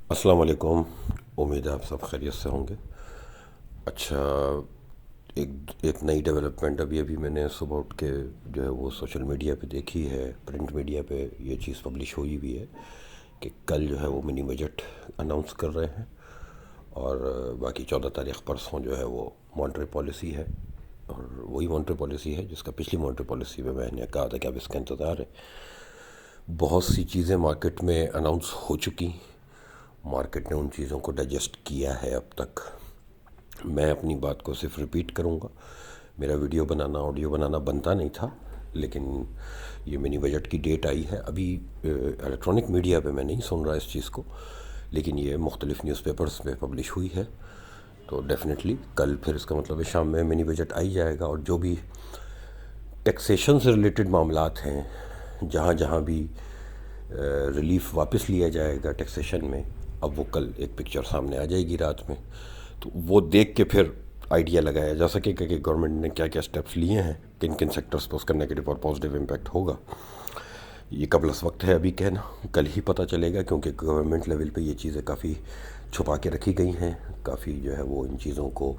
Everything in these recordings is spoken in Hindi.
अस्सलाम वालेकुम। उम्मीद है आप सब खैरियत से होंगे। अच्छा, एक नई डेवलपमेंट अभी अभी मैंने सुबह उठ के जो है वो सोशल मीडिया पे देखी है, प्रिंट मीडिया पे ये चीज़ पब्लिश हुई भी है कि कल जो है वो मिनी बजट अनाउंस कर रहे हैं। और बाकी 14 तारीख परसों जो है वो मॉनेटरी पॉलिसी है। और वही मॉनेटरी पॉलिसी है जिसका पिछली मॉनेटरी पॉलिसी में मैंने कहा था कि अब इसका इंतज़ार है। बहुत सी चीज़ें मार्केट में अनाउंस हो चुकी, मार्केट ने उन चीज़ों को डाइजेस्ट किया है अब तक। मैं अपनी बात को सिर्फ रिपीट करूँगा। मेरा वीडियो बनाना, ऑडियो बनाना बनता नहीं था, लेकिन ये मिनी बजट की डेट आई है। अभी इलेक्ट्रॉनिक मीडिया पे मैं नहीं सुन रहा इस चीज़ को, लेकिन ये मुख्तलिफ़ न्यूज़पेपर्स में पब्लिश हुई है। तो डेफिनेटली कल फिर इसका मतलब है शाम में मिनी बजट आई जाएगा। और जो भी टैक्सेशन से रिलेटेड मामलात हैं, जहाँ जहाँ भी रिलीफ वापस लिया जाएगा टैक्सेशन में, अब वो कल एक पिक्चर सामने आ जाएगी रात में। तो वो देख के फिर आइडिया लगाया जा सकेगा कि गवर्नमेंट ने क्या क्या स्टेप्स लिए हैं, किन किन सेक्टर्स पर उसका नेगेटिव और पॉजिटिव इम्पैक्ट होगा। ये कबलस वक्त है अभी कहना, कल ही पता चलेगा, क्योंकि गवर्नमेंट लेवल पे ये चीज़ें काफ़ी छुपा के रखी गई हैं। काफ़ी जो है वो इन चीज़ों को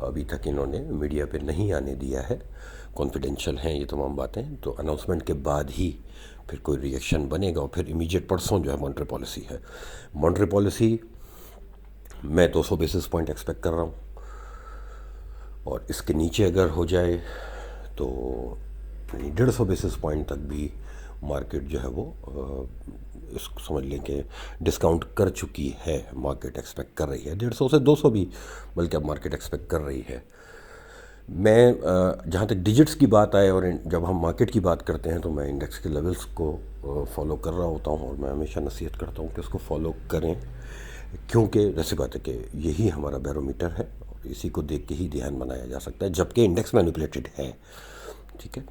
अभी तक इन्होंने मीडिया पे नहीं आने दिया है, कॉन्फिडेंशियल हैं ये तमाम बातें। तो अनाउंसमेंट के बाद ही फिर कोई रिएक्शन बनेगा। और फिर इमीडिएट परसों जो है मॉनेटरी पॉलिसी है। मॉनेटरी पॉलिसी मैं 200 बेसिस पॉइंट एक्सपेक्ट कर रहा हूँ, और इसके नीचे अगर हो जाए तो 150 बेसिस पॉइंट तक भी मार्केट जो है वो इसको समझ लें कि डिस्काउंट कर चुकी है। मार्केट एक्सपेक्ट कर रही है 150 से 200 भी, बल्कि अब मार्केट एक्सपेक्ट कर रही है। मैं जहाँ तक डिजिट्स की बात आए और जब हम मार्केट की बात करते हैं तो मैं इंडेक्स के लेवल्स को फॉलो कर रहा होता हूँ, और मैं हमेशा नसीहत करता हूँ कि उसको फॉलो करें, क्योंकि जैसे बात है कि यही हमारा बैरोमीटर है और इसी को देख के ही ध्यान बनाया जा सकता है, जबकि इंडेक्स मैनिपुलेटेड है। ठीक है,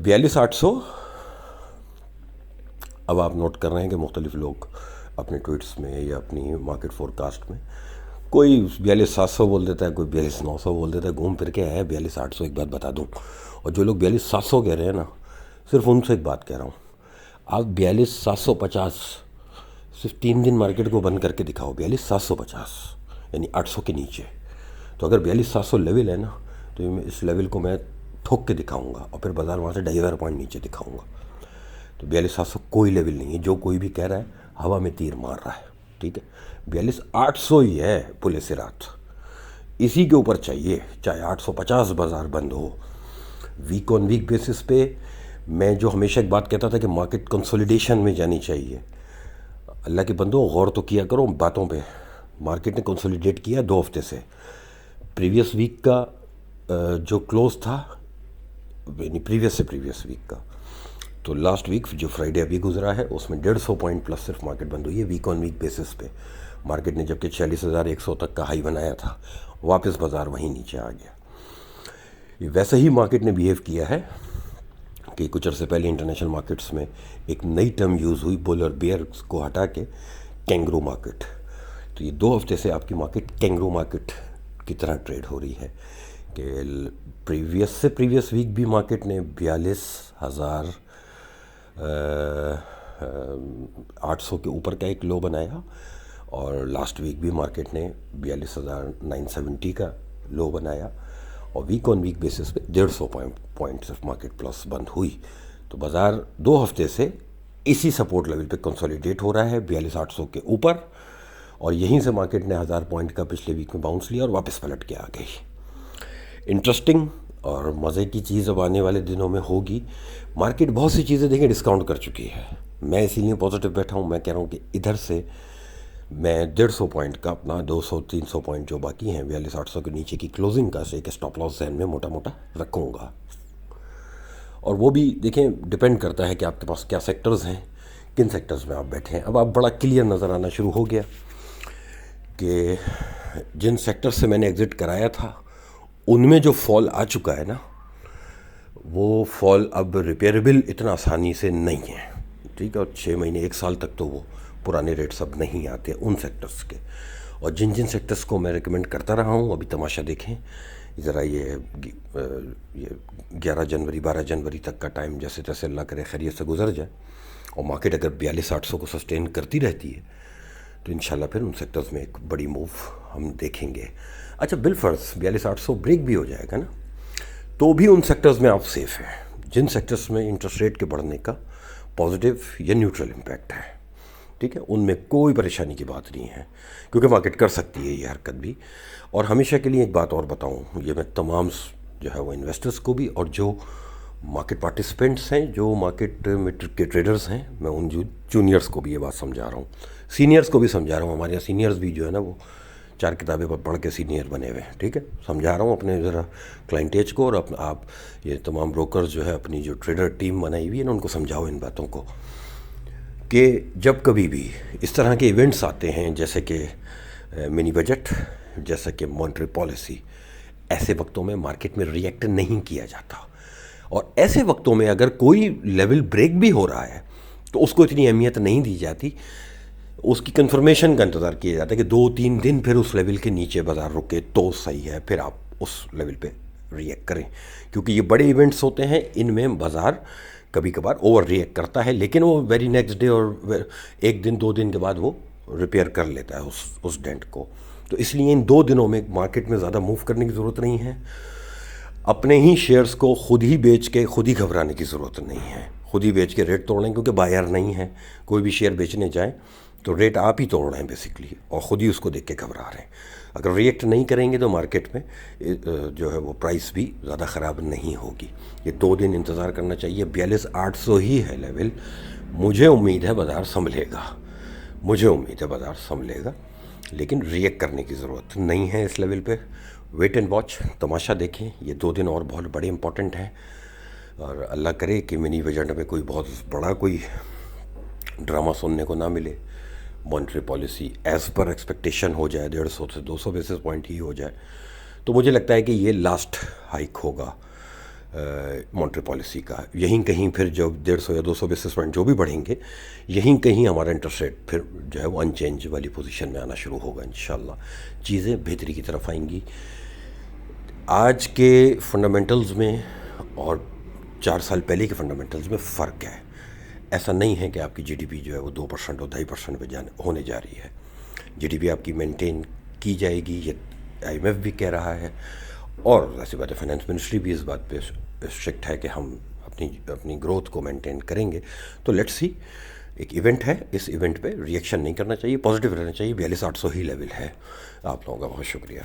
42,800 अब आप नोट कर रहे हैं कि मुख्तलिफ लोग अपने ट्वीट्स में या अपनी मार्केट फोरकास्ट में कोई 42,700 बोल देता है, कोई 42,900 बोल देता है, घूम फिर के है 42,800। एक बात बता दूं, और जो लोग 42,700 कह रहे हैं ना, सिर्फ उनसे एक बात कह रहा हूँ, आप 42,750 सिर्फ 3 दिन मार्केट को बंद करके दिखाओ, 42,750 यानी 800 के नीचे। तो अगर 42,700 लेवल है ना, तो इस लेवल को मैं ठोक के दिखाऊंगा और फिर बाजार वहाँ से 2,500 पॉइंट नीचे दिखाऊंगा। तो 42,700 कोई लेवल नहीं है। जो कोई भी कह रहा है हवा में तीर मार रहा है। ठीक है, 42,800 ही है पुले से रात, इसी के ऊपर चाहिए, चाहे 850 बाजार बंद हो। वीक ऑन वीक बेसिस पे मैं जो हमेशा एक बात कहता था कि मार्केट कंसोलिडेशन में जानी चाहिए। अल्लाह के बंदो, गौर तो किया करो बातों पे। मार्केट ने कंसोलिडेट किया 2 हफ्ते से। प्रीवियस वीक का जो क्लोज था, यानी प्रीवियस वीक का, तो लास्ट वीक जो फ्राइडे अभी गुजरा है उसमें 150 पॉइंट प्लस सिर्फ मार्केट बंद हुई है वीक ऑन वीक बेसिस पे। मार्केट ने जबकि 46,100 तक का हाई बनाया था, वापस बाजार वहीं नीचे आ गया। ये वैसे ही मार्केट ने बिहेव किया है कि कुछ अर्से पहले इंटरनेशनल मार्केट्स में एक नई टर्म यूज़ हुई, बुल और बेयर को हटा के कैंगरू मार्केट। तो ये 2 हफ्ते से आपकी मार्केट कैंगरू मार्केट की तरह ट्रेड हो रही है कि प्रीवियस वीक भी मार्केट ने 42,800 के ऊपर का एक लो बनाया, और लास्ट वीक भी मार्केट ने 42,970 का लो बनाया, और वीक ऑन वीक बेसिस पे 150 पॉइंट सिर्फ मार्केट प्लस बंद हुई। तो बाज़ार 2 हफ्ते से इसी सपोर्ट लेवल पे कंसोलिडेट हो रहा है 42,800 के ऊपर, और यहीं से मार्केट ने 1,000 पॉइंट का पिछले वीक में बाउंस लिया और वापस पलट के आ गई। इंटरेस्टिंग और मज़े की चीज़ अब आने वाले दिनों में होगी। मार्केट बहुत सी चीज़ें देखें डिस्काउंट कर चुकी है। मैं इसीलिए पॉजिटिव बैठा हूँ। मैं कह रहा हूँ कि इधर से मैं 150 पॉइंट का अपना 200-300 पॉइंट जो बाकी हैं 42,800 के नीचे की क्लोजिंग का से एक स्टॉप लॉस जहन में मोटा मोटा रखूँगा। और वो भी देखें, डिपेंड करता है कि आपके पास क्या सेक्टर्स हैं, किन सेक्टर्स में आप बैठे हैं। अब आप बड़ा क्लियर नज़र आना शुरू हो गया कि जिन सेक्टर से मैंने एग्ज़िट कराया था उनमें जो फॉल आ चुका है ना, वो फॉल अब रिपेयरेबल इतना आसानी से नहीं है। ठीक है, और 6 महीने 1 साल तक तो वो पुराने रेट्स अब नहीं आते उन सेक्टर्स के। और जिन जिन सेक्टर्स को मैं रिकमेंड करता रहा हूँ, अभी तमाशा देखें ज़रा, ये 11 जनवरी 12 जनवरी तक का टाइम जैसे तैसे अल्लाह करे खैरियत से गुजर जाए, और मार्केट अगर 42,800 को सस्टेन करती रहती है तो इंशाल्लाह फिर उन सेक्टर्स में एक बड़ी मूव हम देखेंगे। अच्छा, बिल फर्ज 42,800 ब्रेक भी हो जाएगा ना, तो भी उन सेक्टर्स में आप सेफ हैं जिन सेक्टर्स में इंटरेस्ट रेट के बढ़ने का पॉजिटिव या न्यूट्रल इम्पैक्ट है। ठीक है, उनमें कोई परेशानी की बात नहीं है, क्योंकि मार्केट कर सकती है ये हरकत भी। और हमेशा के लिए एक बात और बताऊं, ये मैं तमाम जो है वो इन्वेस्टर्स को भी और जो मार्केट पार्टिसिपेंट्स हैं, जो मार्केट में के ट्रेडर्स हैं, मैं उन जूनियर्स को भी ये बात समझा रहा हूँ, सीनियर्स को भी समझा रहा हूँ। हमारे यहाँ सीनियर्स भी जो है ना वो 4 किताबें पढ़ के सीनियर बने हुए हैं। ठीक है, समझा रहा हूँ अपने ज़रा क्लाइंटेज को, और आप ये तमाम ब्रोकर्स जो है अपनी जो ट्रेडर टीम बनाई हुई है ना, उनको समझाओ इन बातों को कि जब कभी भी इस तरह के इवेंट्स आते हैं, जैसे कि मिनी बजट, जैसे कि मॉनेटरी पॉलिसी, ऐसे वक्तों में मार्केट में रिएक्ट नहीं किया जाता। और ऐसे वक्तों में अगर कोई लेवल ब्रेक भी हो रहा है तो उसको इतनी अहमियत नहीं दी जाती, उसकी कंफर्मेशन का इंतज़ार किया जाता है कि 2-3 दिन फिर उस लेवल के नीचे बाज़ार रुके तो सही है, फिर आप उस लेवल पे रिएक्ट करें। क्योंकि ये बड़े इवेंट्स होते हैं, इनमें बाज़ार कभी कभार ओवर रिएक्ट करता है, लेकिन वो वेरी नेक्स्ट डे और 1 दिन 2 दिन के बाद वो रिपेयर कर लेता है उस डेंट को। तो इसलिए इन 2 दिनों में मार्केट में ज़्यादा मूव करने की ज़रूरत नहीं है। अपने ही शेयर्स को खुद ही बेच के खुद ही घबराने की ज़रूरत नहीं है। खुद ही बेच के रेट तोड़ लें, क्योंकि बायर नहीं है। कोई भी शेयर बेचने जाए तो रेट आप ही तोड़ रहे हैं बेसिकली, और ख़ुद ही उसको देख के घबरा रहे हैं। अगर रिएक्ट नहीं करेंगे तो मार्केट में जो है वो प्राइस भी ज़्यादा ख़राब नहीं होगी। ये 2 दिन इंतज़ार करना चाहिए। 42,800 ही है लेवल। मुझे उम्मीद है बाज़ार संभलेगा, मुझे उम्मीद है बाज़ार संभलेगा, लेकिन रिएक्ट करने की ज़रूरत नहीं है इस लेवल पे। वेट एंड वॉच, तमाशा देखें। ये 2 दिन और बहुत बड़े इंपॉर्टेंट हैं, और अल्लाह करे कि मिनी बजट में कोई बहुत बड़ा कोई ड्रामा सुनने को ना मिले। Monetary policy as per expectation हो जाए, 150 से 200 बेसिस पॉइंट ही हो जाए, तो मुझे लगता है कि ये लास्ट हाइक होगा मॉनेटरी पॉलिसी का। यहीं कहीं फिर जो 150 या 200 बेसिस पॉइंट जो भी बढ़ेंगे, यहीं कहीं हमारा इंटरेस्ट रेट फिर जो है वो अनचेंज वाली पोजीशन में आना शुरू होगा। इंशाल्लाह चीज़ें बेहतरी की तरफ आएंगी। आज के फंडामेंटल्स में और 4 साल पहले के फंडामेंटल्स में फ़र्क है। ऐसा नहीं है कि आपकी जीडीपी जो है वो 2% और 2.5% पे होने जा रही है। जीडीपी आपकी मेंटेन की जाएगी, ये आईएमएफ भी कह रहा है, और ऐसी बात है फाइनेंस मिनिस्ट्री भी इस बात पे स्ट्रिक्ट है कि हम अपनी ग्रोथ को मेंटेन करेंगे। तो लेट्स सी, एक इवेंट है, इस इवेंट पे रिएक्शन नहीं करना चाहिए, पॉजिटिव रहना चाहिए। 42,800 ही लेवल है। आप लोगों का बहुत शुक्रिया।